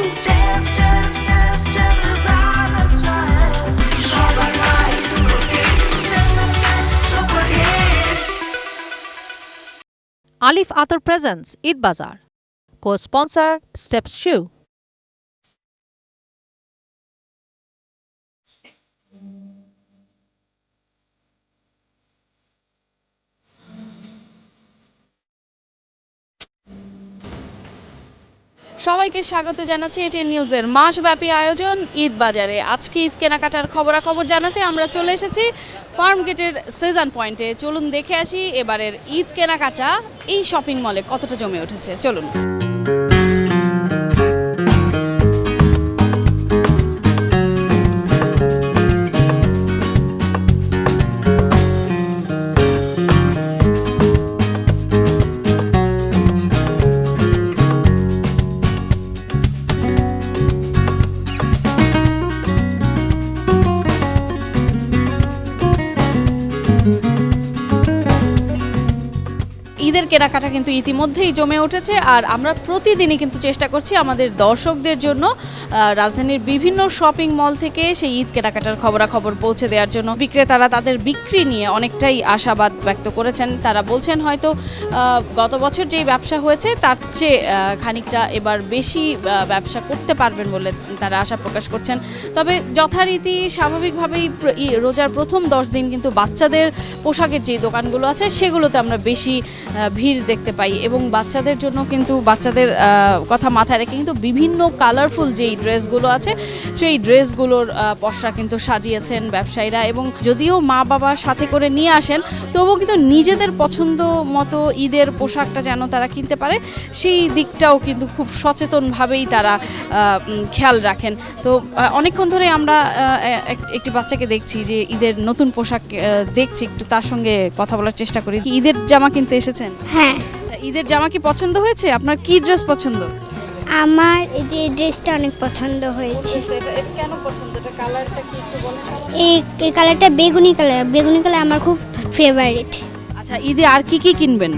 Step, step, step, step aside my stress. Shop online, super fit. Step, step, step, super hit. Alif Atar presents Eid Bazaar. Co-sponsor Steps Shoe. সবাইকে স্বাগত জানাচ্ছি ATN নিউজের মাসব্যাপী আয়োজন ঈদ বাজারে। আজকে ঈদ কেনাকাটার খবরাখবর জানাতে আমরা চলে এসেছি ফার্ম গেটের সিজন পয়েন্টে। চলুন দেখে আসি এবারের ঈদ কেনাকাটা এই শপিং মলে কতটা জমে উঠেছে। চলুন। ঈদের কেনাকাটা কিন্তু ইতিমধ্যেই জমে উঠেছে, আর আমরা প্রতিদিনই কিন্তু চেষ্টা করছি আমাদের দর্শকদের জন্য রাজধানীর বিভিন্ন শপিং মল থেকে সেই ঈদ কেনাকাটার খবরাখবর পৌঁছে দেওয়ার জন্য। বিক্রেতারা তাদের বিক্রি নিয়ে অনেকটাই আশাবাদ ব্যক্ত করেছেন। তারা বলছেন হয়তো গত বছর যেই ব্যবসা হয়েছে তার চেয়ে খানিকটা এবার বেশি ব্যবসা করতে পারবেন বলে তারা আশা প্রকাশ করছেন। তবে যথারীতি স্বাভাবিকভাবেই রোজার প্রথম 10 দিন কিন্তু বাচ্চাদের পোশাকের যেই দোকানগুলো আছে সেগুলোতে আমরা বেশি ভিড় দেখতে পাই, এবং বাচ্চাদের জন্য কিন্তু বাচ্চাদের কথা মাথায় রেখে কিন্তু বিভিন্ন কালারফুল যেই ড্রেসগুলো আছে সেই ড্রেসগুলোর পসরা কিন্তু সাজিয়েছেন ব্যবসায়ীরা। এবং যদিও মা বাবার সাথে করে নিয়ে আসেন, তবুও কিন্তু নিজেদের পছন্দ মতো ঈদের পোশাকটা যেন তারা কিনতে পারে সেই দিকটাও কিন্তু খুব সচেতনভাবেই তারা খেয়াল রাখেন। তো অনেকক্ষণ ধরে আমরা একটি বাচ্চাকে দেখছি যে ঈদের নতুন পোশাক দেখছি, একটু তার সঙ্গে কথা বলার চেষ্টা করি। ঈদের জামা কিনতে এসেছেন? হ্যাঁ, ঈদের জামা কি পছন্দ হয়েছে? আপনার কি ড্রেস পছন্দ? আমার এই যে ড্রেসটা অনেক পছন্দ হয়েছে। এটা কেন পছন্দ? এটা কালারটা কি একটু বলেন? এই কালারটা বেগুনি কালার। বেগুনি কালার আমার খুব ফেভারিট। আচ্ছা, ঈদে আর কি কি কিনবেন?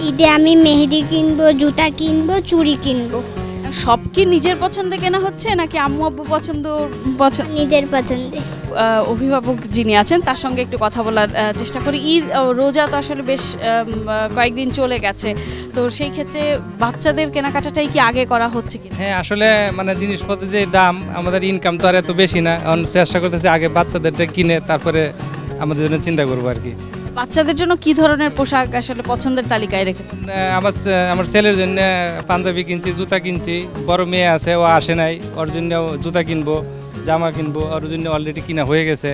ঈদে আমি মেহেদি কিনবো, জুতা কিনবো, চুড়ি কিনবো। সব কি নিজের পছন্দে কেনা হচ্ছে নাকি আম্মু আব্বু পছন্দ? নিজের পছন্দে। অভিভাবক যিনি আছেন তার সঙ্গে একটু কথা বলার চেষ্টা করি। ঈদ রোজা তো আসলে বেশ কয়েকদিন চলে গেছে, তো সেই ক্ষেত্রে বাচ্চাদের কেনাকাটাটাই কি আগে করা হচ্ছে কি? হ্যাঁ, আসলে মানে জিনিসপত্রের যে দাম, আমাদের ইনকাম তো আর এত বেশি না। এখন চেষ্টা করতেছি আগে বাচ্চাদেরটা কিনে তারপরে আমাদের জন্য চিন্তা করবো আর কি। বাচ্চাদের জন্য কি ধরনের পোশাক আসলে পছন্দের তালিকায় রেখেছেন? আমার ছেলের জন্য পাঞ্জাবি কিনছি, জুতা কিনছি। বড় মেয়ে আছে, ও আসে নাই, ওর জন্য জুতা কিনবো, জামা কিনবো। ওর জন্য অলরেডি কিনা হয়ে গেছে।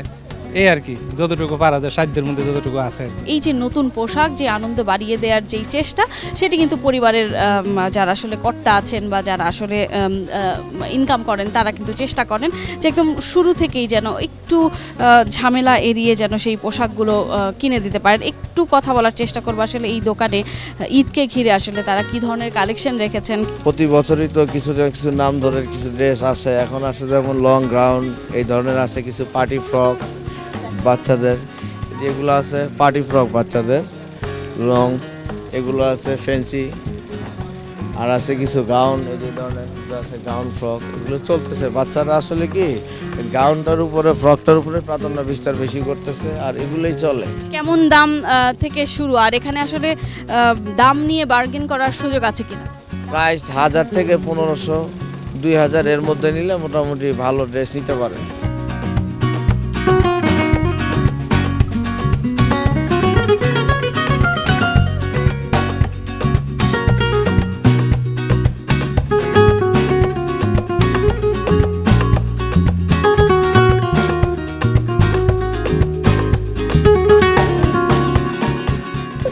এই আর কি, যতটুকু পারা যায় সাধ্যের মধ্যে যতটুকু আছে। এই যে নতুন পোশাক, যে আনন্দ বাড়িয়ে দেওয়ার যেই চেষ্টা, সেটি কিন্তু পরিবারের যারা আসলে কর্তা আছেন বা যারা আসলে ইনকাম করেন তারা কিন্তু চেষ্টা করেন যে একদম শুরু থেকেই যেন একটু ঝামেলা এড়িয়ে যেন সেই পোশাকগুলো কিনে দিতে পারেন। একটু কথা বলার চেষ্টা করবো আসলে এই দোকানে ঈদকে ঘিরে আসলে তারা কি ধরনের কালেকশন রেখেছেন। প্রতি বছরই তো কিছু না কিছু নাম ধরে কিছু ড্রেস আছে। এখন আসলে যেমন লং গ্রাউন্ড এই ধরনের আছে, কিছু পার্টি ফ্রক বাচ্চাদের, যেগুলো আছে পার্টি ফ্রক বাচ্চাদের লং, এগুলো আছে ফ্যান্সি, আর আছে কিছু গাউন, এই যে ধরনের আছে গাউন ফ্রক, এগুলো চলতেছে। বাচ্চারা আসলে কি গাউনটার উপরে ফ্রকটার উপরে প্রাধান্য বিস্তার বেশি করতেছে, আর এগুলোই চলে। কেমন দাম থেকে শুরু, আর এখানে আসলে দাম নিয়ে বার্গেন করার সুযোগ আছে কিনা? প্রাইস 1000 থেকে 1500 2000 এর মধ্যে নিলে মোটামুটি ভালো ড্রেস নিতে পারে।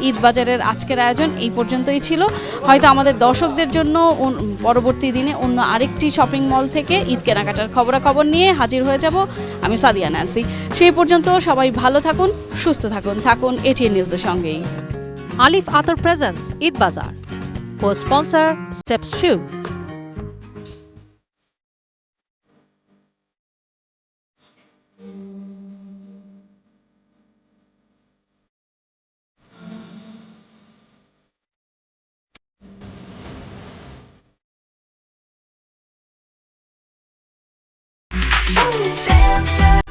ঈদ বাজারের আজকের আয়োজন এই পর্যন্তই ছিল। হয়তো আমাদের দর্শকদের জন্য পরবর্তী দিনে অন্য আরেকটি শপিং মল থেকে ঈদ কেনাকাটার খবরাখবর নিয়ে হাজির হয়ে যাব আমি, সাদিয়া ন্যান্সি। সেই পর্যন্ত সবাই ভালো থাকুন, সুস্থ থাকুন, থাকুন এটিএন নিউজের সঙ্গেই। Alif Atar presents Eid Bazaar. Co-sponsor Steps Shoe. Step, step.